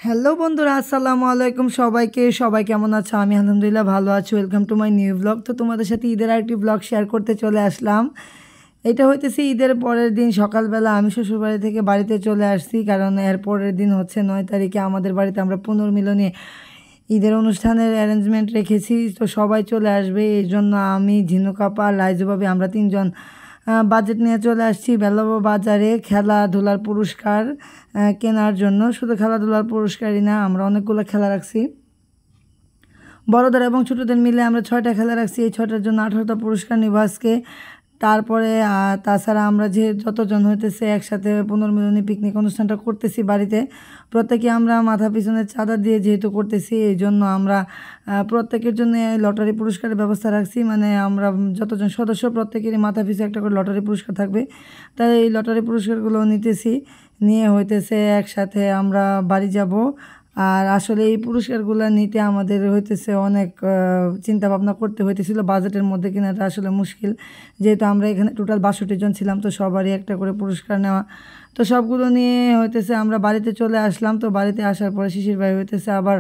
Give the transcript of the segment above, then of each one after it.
Hello বন্ধুরা, আসসালামু আলাইকুম সবাইকে। সবাই কেমন আছো? আমি আলহামদুলিল্লাহ ভালো আছি। Welcome to my new blog. তো তোমাদের সাথে ঈদের আরেকটি ব্লগ শেয়ার করতে চলে আসলাম। এটা হইতেছে ঈদের পরের দিন সকালবেলা আমি শ্বশুরবাড়ি থেকে বাড়িতে চলে আসছি, কারণ এর পরের দিন হচ্ছে 9 তারিখে আমাদের বাড়িতে আমরা পুনর্মিলনী ঈদের অনুষ্ঠানের অ্যারেঞ্জমেন্ট রেখেছি। তো সবাই চলে আসবে, এই জন্য আমি, ঝিনুক আপা, লাইজু ভাবি আমরা তিনজন বাজেট নিয়ে চলে আসছি বেলাবো বাজারে খেলাধুলার পুরস্কার কেনার জন্য। শুধু খেলাধুলার পুরস্কারই না, আমরা অনেকগুলো খেলা রাখছি, বড়দের এবং ছোটদের মিলে আমরা 6টা খেলা রাখছি। এই 6টার জন্য 18টা পুরস্কার নিব আজকে। তারপরে তাছাড়া আমরা যে যতজন হইতেছে একসাথে পুনর্মিলনী পিকনিক অনুষ্ঠানটা করতেছি বাড়িতে, প্রত্যেকে আমরা মাথা পিছনে চাঁদা দিয়ে যেহেতু করতেছি, এই জন্য আমরা প্রত্যেকের জন্য লটারি পুরস্কারের ব্যবস্থা রাখছি। মানে আমরা যতজন সদস্য প্রত্যেকেরই মাথা পিছু একটা করে লটারি পুরস্কার থাকবে। তাই এই লটারি পুরস্কারগুলো নিতেছি, নিয়ে হইতেছে একসাথে আমরা বাড়ি যাব। আর আসলে এই পুরস্কারগুলো নিতে আমাদের হইতেছে অনেক চিন্তা ভাবনা করতে হইতেছিল, বাজেটের মধ্যে কেনাটা আসলে মুশকিল, যেহেতু আমরা এখানে টোটাল 62 জন ছিলাম, তো সবারই একটা করে পুরস্কার নেওয়া। তো সবগুলো নিয়ে হইতেছে আমরা বাড়িতে চলে আসলাম। তো বাড়িতে আসার পরে শিশির ভাই হইতেছে আবার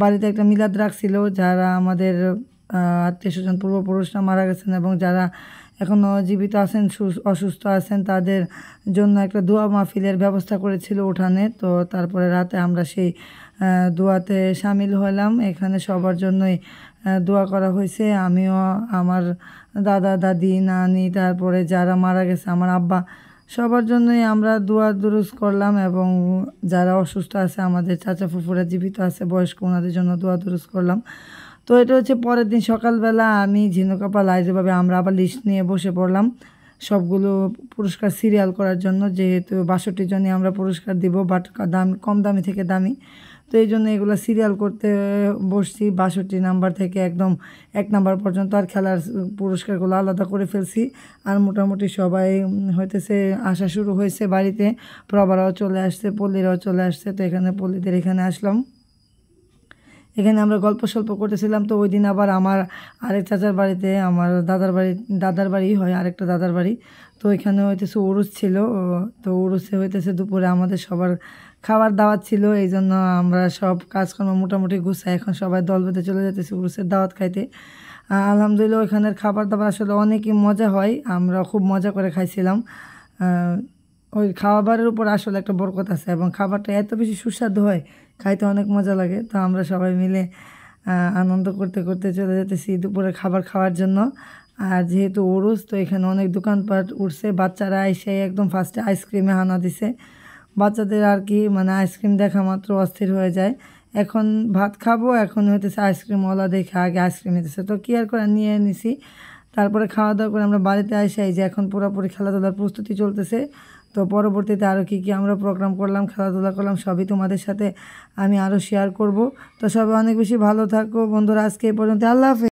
বাড়িতে একটা মিলাদ রাখছিল, যারা আমাদের আত্মীয় স্বজন পূর্বপুরুষরা মারা গেছেন এবং যারা এখনও জীবিত আছেন, অসুস্থ আছেন, তাদের জন্য একটা দোয়া মাহফিলের ব্যবস্থা করেছিল উঠানে। তো তারপরে রাতে আমরা সেই দোয়াতে সামিল হলাম। এখানে সবার জন্যই দোয়া করা হয়েছে। আমিও, আমার দাদা দাদি, নানি, তারপরে যারা মারা গেছে, আমার আব্বা, সবার জন্যই আমরা দোয়া দুরুজ করলাম। এবং যারা অসুস্থ আছে, আমাদের চাচা ফুফুরা জীবিত আছে বয়স্ক, ওনাদের জন্য দোয়া দুরুজ করলাম। তো এটা হচ্ছে পরের দিন সকালবেলা আমি, ঝিনুক আপা, লাইজুভাবে আমরা আবার লিস্ট নিয়ে বসে পড়লাম সবগুলো পুরস্কার সিরিয়াল করার জন্য, যেহেতু 62 জনই আমরা পুরস্কার দিব, বাট কম দামি থেকে দামি। তো এই জন্য এগুলো সিরিয়াল করতে বসছি 62 নাম্বার থেকে একদম 1 নাম্বার পর্যন্ত। আর খেলার পুরস্কারগুলো আলাদা করে ফেলছি। আর মোটামুটি সবাই হইতেছে আসা শুরু হয়েছে বাড়িতে। প্রবারাও চলে আসছে, পল্লীরাও চলে আসছে। তো এখানে পল্লীদের এখানে আসলাম, এখানে আমরা গল্প সল্প করতেছিলাম। তো ওই দিন আবার আমার আরেক চাচার বাড়িতে, আমার দাদার বাড়ি হয়, আরেকটা দাদার বাড়ি। তো এখানে হইতেছে উরুস ছিল। তো উরুসে হইতেছে দুপুরে আমাদের সবার খাবার দাওয়াত ছিল, এই জন্য আমরা সব কাজকর্ম মোটামুটি গুছাই এখন সবাই দল বেঁধে চলে যেতেছি উরুসের দাওয়াত খাইতে। আলহামদুলিল্লাহ ওইখানের খাবার দাবার আসলে অনেকই মজা হয়, আমরা খুব মজা করে খাইছিলাম। ওই খাবারের উপর আসলে একটা বরকত আছে এবং খাবারটা এত বেশি সুস্বাদু হয়, খাইতে অনেক মজা লাগে। তো আমরা সবাই মিলে আনন্দ করতে করতে চলে যেতেছি দুপুরে খাবার খাওয়ার জন্য। আর যেহেতু উরুস, তো এখানে অনেক দোকানপাট উঠছে, বাচ্চারা এসে একদম ফার্স্টে আইসক্রিমে হানা দিছে। বাচ্চাদের আর কি, মানে আইসক্রিম দেখা মাত্র অস্থির হয়ে যায়। এখন ভাত খাবো, এখন হইতেছে আইসক্রিমওয়ালা দেখে আগে আইসক্রিম নিতেছে, তো কি আর করে নিয়ে নিছি। তারপরে খাওয়া দাওয়া করে আমরা বাড়িতে আসি, এই যে এখন পুরোপুরি খেলাধুলার প্রস্তুতি চলতেছে। তো পরবর্তীতে আরও কী আমরা প্রোগ্রাম করলাম, খেলাধুলা করলাম, সবই তোমাদের সাথে আমি আরও শেয়ার করব। তো সবাই অনেক বেশি ভালো থাকো বন্ধুরা, আজকে এই পর্যন্ত, আল্লাহ হাফেজ।